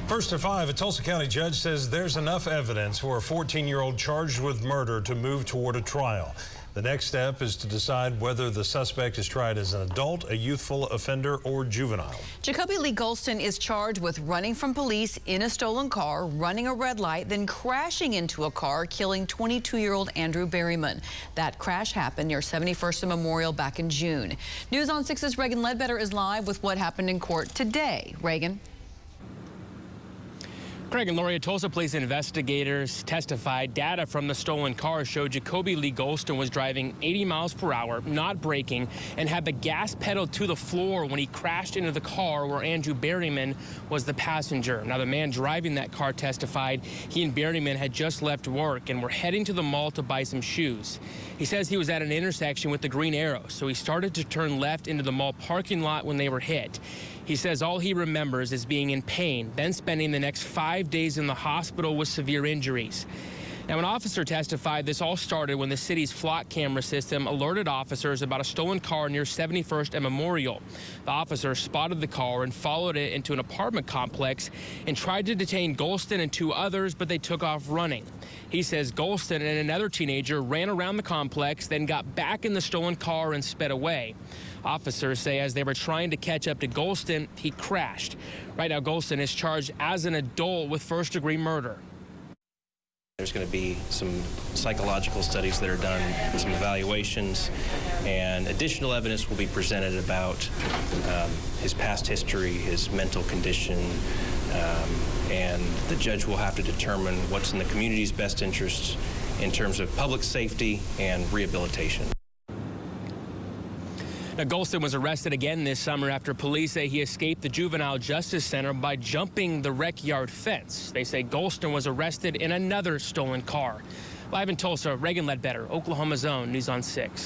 First at 5, a Tulsa County judge says there's enough evidence for a 14-year-old charged with murder to move toward a trial. The next step is to decide whether the suspect is tried as an adult, a youthful offender, or juvenile. Jakoby Lee-Golston is charged with running from police in a stolen car, running a red light, then crashing into a car, killing 22-year-old Andrew Berryman. That crash happened near 71st and Memorial back in June. News on 6's Reagan Ledbetter is live with what happened in court today. Reagan. Craig and Lori, Tulsa police investigators testified data from the stolen car showed Jakoby Lee-Golston was driving 80 miles per hour, not braking, and had the gas pedal to the floor when he crashed into the car where Andrew Berryman was the passenger. Now, the man driving that car testified he and Berryman had just left work and were heading to the mall to buy some shoes. He says he was at an intersection with the green arrow, so he started to turn left into the mall parking lot when they were hit. He says all he remembers is being in pain, then spending the next 5 days in the hospital with severe injuries. Now, an officer testified this all started when the city's flock camera system alerted officers about a stolen car near 71st and Memorial. The officer spotted the car and followed it into an apartment complex and tried to detain Golston and two others, but they took off running. He says Golston and another teenager ran around the complex, then got back in the stolen car and sped away. Officers say as they were trying to catch up to Golston, he crashed. Right now, Golston is charged as an adult with first-degree murder. There's going to be some psychological studies that are done, some evaluations, and additional evidence will be presented about his past history, his mental condition, and the judge will have to determine what's in the community's best interests in terms of public safety and rehabilitation. Now, Golston was arrested again this summer after police say he escaped the Juvenile Justice Center by jumping the rec yard fence. They say Golston was arrested in another stolen car. Live in Tulsa, Reagan Ledbetter, Oklahoma's Own, News on 6.